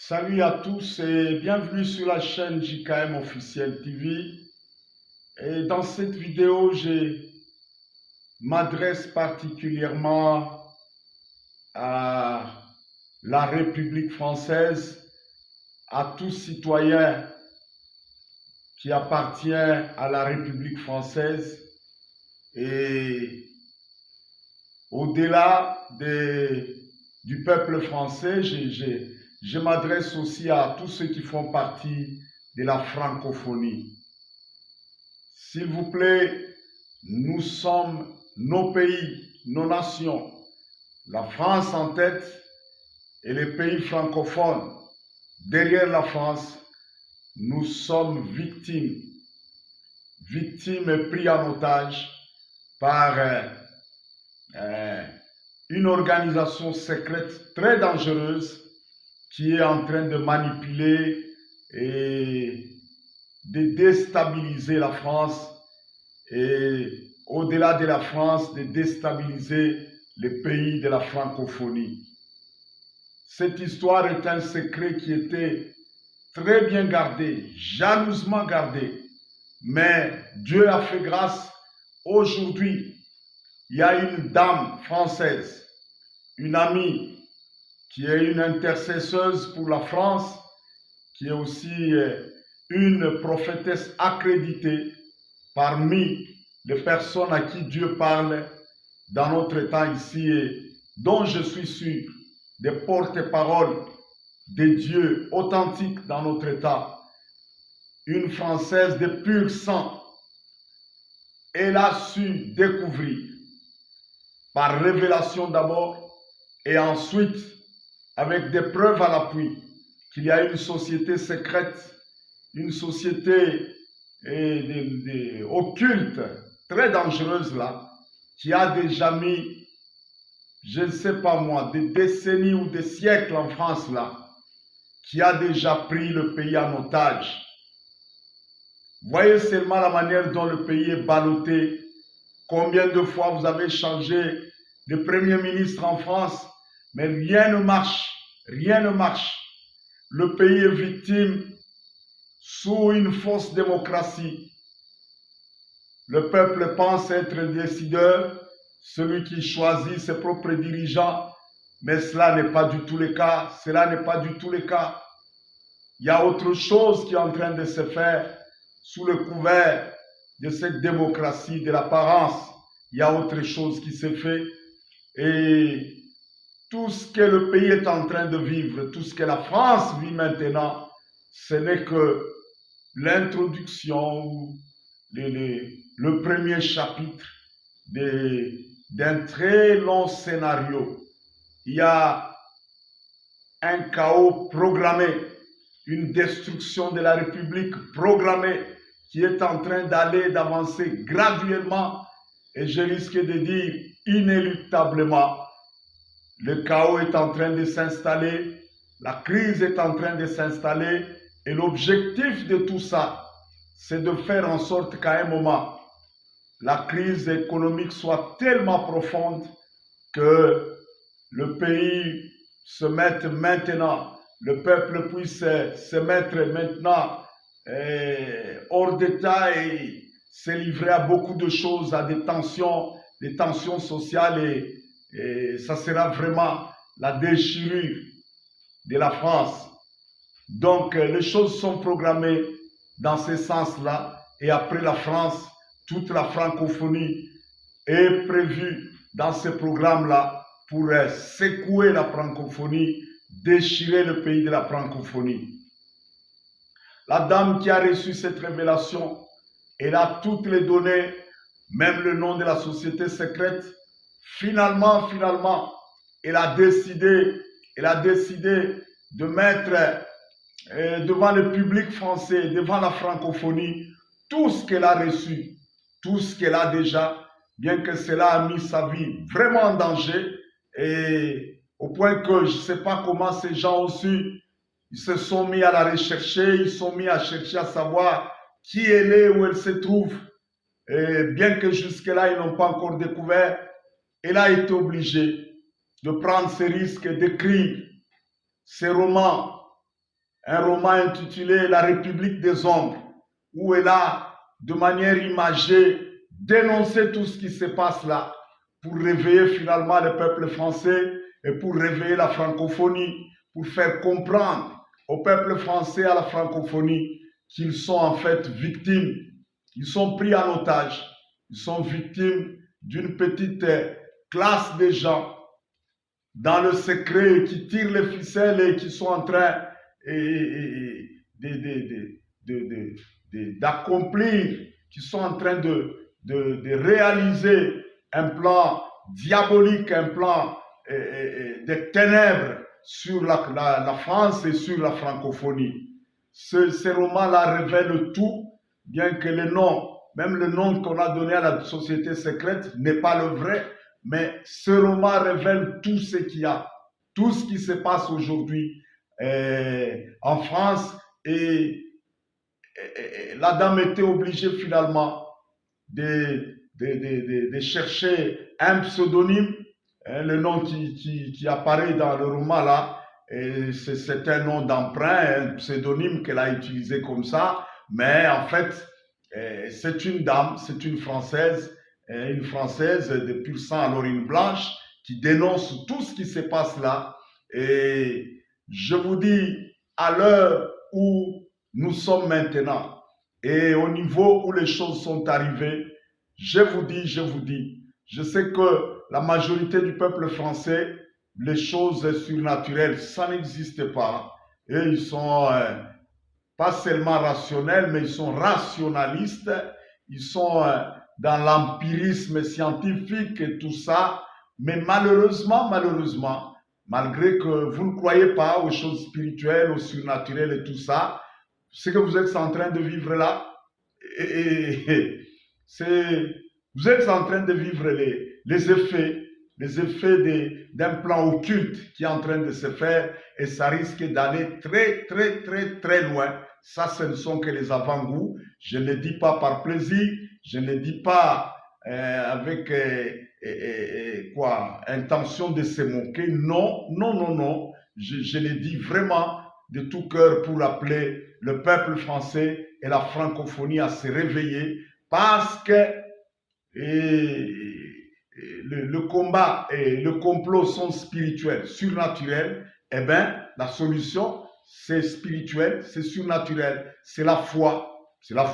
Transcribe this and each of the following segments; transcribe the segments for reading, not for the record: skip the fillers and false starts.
Salut à tous et bienvenue sur la chaîne JKM Officiel TV. Et dans cette vidéo, je m'adresse particulièrement à la République française, à tout citoyen qui appartient à la République française et au-delà du peuple français, je m'adresse aussi à tous ceux qui font partie de la francophonie. S'il vous plaît, nous sommes nos pays, nos nations, la France en tête et les pays francophones. Derrière la France, nous sommes victimes et pris en otage par une organisation secrète très dangereuse qui est en train de manipuler et de déstabiliser la France et au-delà de la France, de déstabiliser les pays de la francophonie. Cette histoire est un secret qui était très bien gardé, jalousement gardé, mais Dieu a fait grâce. Aujourd'hui, il y a une dame française, une amie, qui est une intercesseuse pour la France, qui est aussi une prophétesse accréditée parmi les personnes à qui Dieu parle dans notre temps ici et dont je suis sûr des porte-paroles de Dieu authentiques dans notre état. Une Française de pur sang, elle a su découvrir par révélation d'abord et ensuite avec des preuves à l'appui qu'il y a une société secrète, une société occulte, très dangereuse là, qui a déjà mis, je ne sais pas moi, des décennies ou des siècles en France là, qui a déjà pris le pays en otage. Voyez seulement la manière dont le pays est ballotté. Combien de fois vous avez changé de Premier ministre en France, mais rien ne marche, rien ne marche. Le pays est victime sous une fausse démocratie. Le peuple pense être le décideur, celui qui choisit ses propres dirigeants, mais cela n'est pas du tout le cas. Cela n'est pas du tout le cas. Il y a autre chose qui est en train de se faire sous le couvert de cette démocratie, de l'apparence. Il y a autre chose qui se fait et tout ce que le pays est en train de vivre, tout ce que la France vit maintenant, ce n'est que l'introduction, le premier chapitre d'un très long scénario. Il y a un chaos programmé, une destruction de la République programmée qui est en train d'avancer graduellement et je risque de dire inéluctablement. Le chaos est en train de s'installer, la crise est en train de s'installer et l'objectif de tout ça, c'est de faire en sorte qu'à un moment, la crise économique soit tellement profonde que le pays se mette maintenant, le peuple puisse se mettre maintenant hors d'état et se livrer à beaucoup de choses, à des tensions sociales et ça sera vraiment la déchirure de la France. Donc, les choses sont programmées dans ce sens-là. Et après la France, toute la francophonie est prévue dans ce programme-là pour secouer la francophonie, déchirer le pays de la francophonie. La dame qui a reçu cette révélation, elle a toutes les données, même le nom de la société secrète. Finalement, elle a décidé de mettre devant le public français, devant la francophonie, tout ce qu'elle a reçu, tout ce qu'elle a déjà, bien que cela a mis sa vie vraiment en danger, et au point que je ne sais pas comment ces gens aussi, ils se sont mis à la rechercher, ils sont mis à chercher à savoir qui elle est, où elle se trouve, et bien que jusque-là, ils n'ont pas encore découvert, elle a été obligée de prendre ces risques, d'écrire ces romans un roman intitulé La République des ombres, où elle a, de manière imagée, dénoncé tout ce qui se passe là, pour réveiller finalement le peuple français et pour réveiller la francophonie, pour faire comprendre au peuple français, à la francophonie, qu'ils sont en fait victimes, ils sont pris en otage, ils sont victimes d'une petite classe de gens dans le secret qui tirent les ficelles et qui sont en train d'accomplir, qui sont en train de réaliser un plan diabolique, un plan de ténèbres sur la France et sur la francophonie. Ces romans-là révèlent tout, bien que le nom, même le nom qu'on a donné à la société secrète n'est pas le vrai, mais ce roman révèle tout ce qu'il y a, tout ce qui se passe aujourd'hui en France. Et la dame était obligée finalement de chercher un pseudonyme. Le nom qui apparaît dans le roman là, c'est un nom d'emprunt, un pseudonyme qu'elle a utilisé comme ça, mais en fait, c'est une dame, c'est une Française de pur sang à l'origine blanche, qui dénonce tout ce qui se passe là. Et je vous dis, à l'heure où nous sommes maintenant, et au niveau où les choses sont arrivées, je vous dis, je sais que la majorité du peuple français, les choses surnaturelles, ça n'existe pas. Et ils sont pas seulement rationnels, mais ils sont rationalistes, ils sont dans l'empirisme scientifique et tout ça. Mais malheureusement, malgré que vous ne croyez pas aux choses spirituelles, aux surnaturelles et tout ça, ce que vous êtes en train de vivre là, vous êtes en train de vivre les effets d'un plan occulte qui est en train de se faire, et ça risque d'aller très, très, très, très loin. Ça, ce ne sont que les avant-goûts. Je ne le dis pas par plaisir, je ne le dis pas avec intention de se moquer. Non, non, non, non. Je le dis vraiment de tout cœur pour appeler le peuple français et la francophonie à se réveiller, parce que le combat et le complot sont spirituels, surnaturels. Eh bien, la solution, c'est spirituel, c'est surnaturel, c'est la foi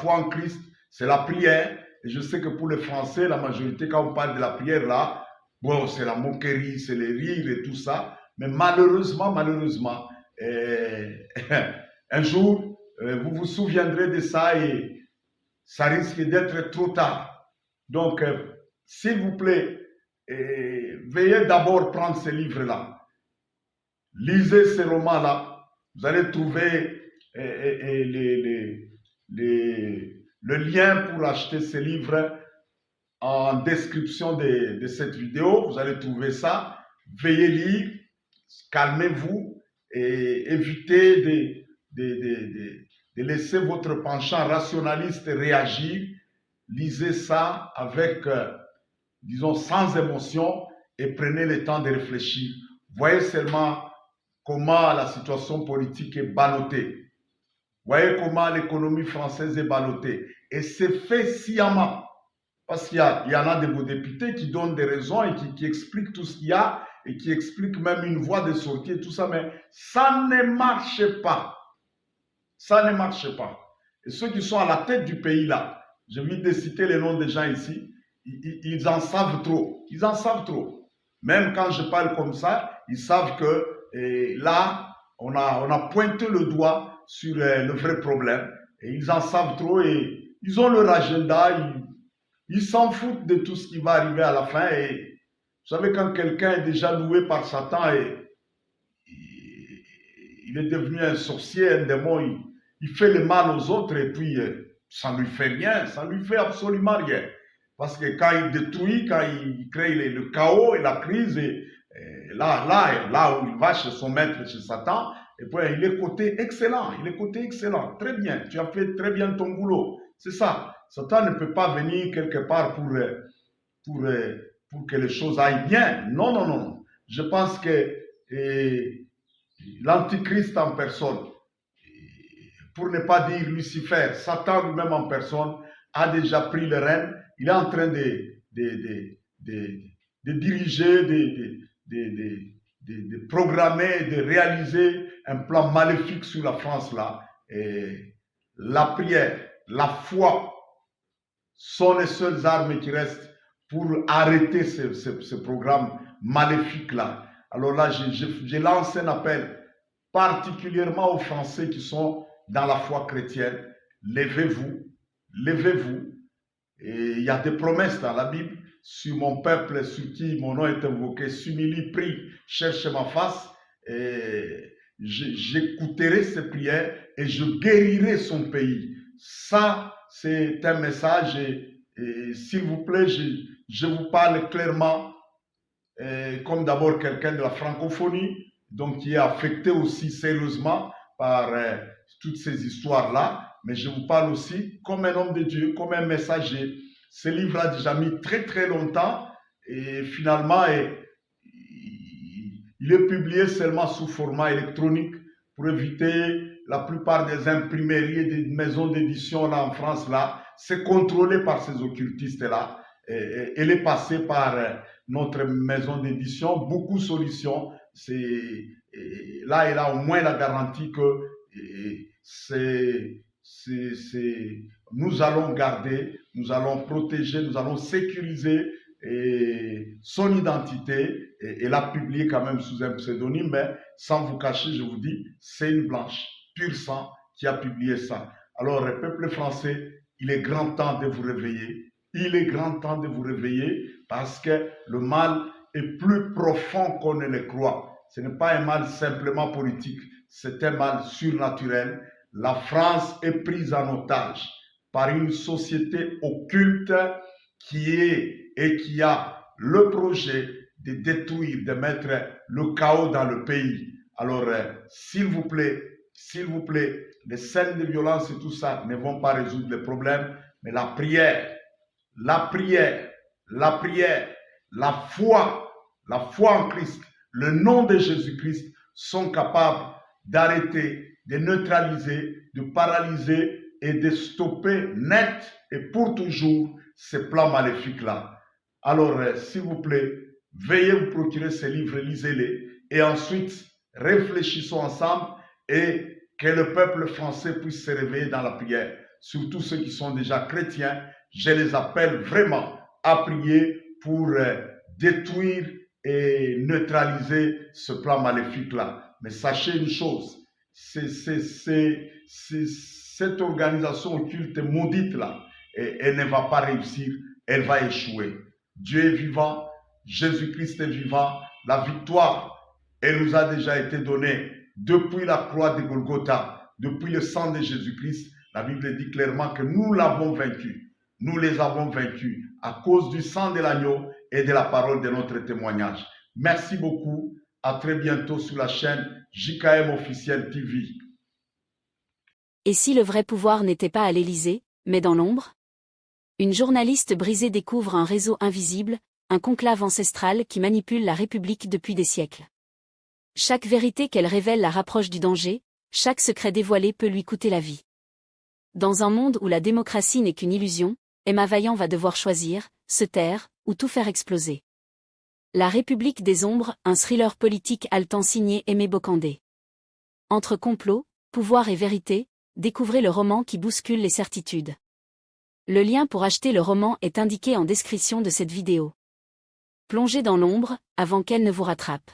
en Christ, c'est la prière. Et je sais que pour les Français, la majorité, quand on parle de la prière là, bon, c'est la moquerie, c'est les rires et tout ça. Mais malheureusement, un jour, vous vous souviendrez de ça et ça risque d'être trop tard. Donc, s'il vous plaît, veuillez d'abord prendre ces livres-là. Lisez ces romans-là. Vous allez trouver le lien pour acheter ces livres en description de cette vidéo. Vous allez trouver ça. Veuillez lire, calmez-vous et évitez de laisser votre penchant rationaliste réagir. Lisez ça avec, disons, sans émotion, et prenez le temps de réfléchir. Voyez seulement comment la situation politique est ballottée. Voyez comment l'économie française est ballottée. Et c'est fait sciemment. Parce qu'il y en a de vos députés qui donnent des raisons et qui expliquent tout ce qu'il y a, et qui expliquent même une voie de sortie et tout ça, mais ça ne marche pas. Ça ne marche pas. Et ceux qui sont à la tête du pays là, je viens de citer les noms des gens ici, ils en savent trop. Ils en savent trop. Même quand je parle comme ça, ils savent que là, on a pointé le doigt sur le vrai problème. Et ils en savent trop et ils ont leur agenda. Ils s'en foutent de tout ce qui va arriver à la fin. Et vous savez, quand quelqu'un est déjà loué par Satan et il est devenu un sorcier, un démon, il fait le mal aux autres et puis ça ne lui fait rien, ça ne lui fait absolument rien. Parce que quand il détruit, quand il crée le chaos et la crise, et là où il va chez son maître, chez Satan, et puis il est côté excellent, très bien, tu as fait très bien ton boulot. C'est ça, Satan ne peut pas venir quelque part pour que les choses aillent bien. Non, non, non. Je pense que l'Antichrist en personne, pour ne pas dire Lucifer, Satan lui-même en personne, a déjà pris le rênes. Il est en train de diriger, de programmer, de réaliser un plan maléfique sur la France là. Et la prière, la foi sont les seules armes qui restent pour arrêter ce programme maléfique là. Alors là, je lance un appel particulièrement aux Français qui sont dans la foi chrétienne. Levez-vous, levez-vous. Et il y a des promesses dans la Bible. Sur mon peuple, sur qui mon nom est invoqué, s'humilie, prie, cherche ma face. J'écouterai ses prières et je guérirai son pays. Ça, c'est un message. Et s'il vous plaît, je vous parle clairement, comme d'abord quelqu'un de la francophonie, donc qui est affecté aussi sérieusement par toutes ces histoires-là. Mais je vous parle aussi comme un homme de Dieu, comme un messager. Ce livre a déjà mis très très longtemps et finalement il est publié seulement sous format électronique pour éviter la plupart des imprimeries et des maisons d'édition là en France là. C'est contrôlé par ces occultistes là. Elle est passée par notre maison d'édition, beaucoup de solutions. Là, elle a au moins la garantie que nous allons garder, nous allons protéger, nous allons sécuriser son identité. Elle a publié quand même sous un pseudonyme, mais sans vous cacher, je vous dis, c'est une blanche, pur sang, qui a publié ça. Alors, le peuple français, il est grand temps de vous réveiller. Il est grand temps de vous réveiller parce que le mal est plus profond qu'on ne le croit. Ce n'est pas un mal simplement politique, c'est un mal surnaturel. La France est prise en otage par une société occulte qui a le projet de détruire, de mettre le chaos dans le pays. Alors, s'il vous plaît, les scènes de violence et tout ça ne vont pas résoudre les problèmes, mais la prière, la foi en Christ, le nom de Jésus-Christ sont capables d'arrêter, de neutraliser, de paralyser et de stopper net et pour toujours ces plans maléfiques-là. Alors, s'il vous plaît, veuillez vous procurer ces livres, lisez-les et ensuite réfléchissons ensemble et que le peuple français puisse se réveiller dans la prière. Surtout ceux qui sont déjà chrétiens, je les appelle vraiment à prier pour détruire et neutraliser ce plan maléfique-là. Mais sachez une chose, cette organisation occulte maudite-là, elle ne va pas réussir, elle va échouer. Dieu est vivant, Jésus-Christ est vivant, la victoire, elle nous a déjà été donnée depuis la croix de Golgotha, depuis le sang de Jésus-Christ. La Bible dit clairement que nous l'avons vaincu. Nous les avons vaincus à cause du sang de l'agneau et de la parole de notre témoignage. Merci beaucoup. À très bientôt sur la chaîne JKM Officiel TV. Et si le vrai pouvoir n'était pas à l'Élysée, mais dans l'ombre? Une journaliste brisée découvre un réseau invisible, un conclave ancestral qui manipule la République depuis des siècles. Chaque vérité qu'elle révèle la rapproche du danger, chaque secret dévoilé peut lui coûter la vie. Dans un monde où la démocratie n'est qu'une illusion, Emma Vaillant va devoir choisir, se taire, ou tout faire exploser. La République des ombres, un thriller politique haletant signé Aimé Bocandé. Entre complot, pouvoir et vérité, découvrez le roman qui bouscule les certitudes. Le lien pour acheter le roman est indiqué en description de cette vidéo. Plongez dans l'ombre, avant qu'elle ne vous rattrape.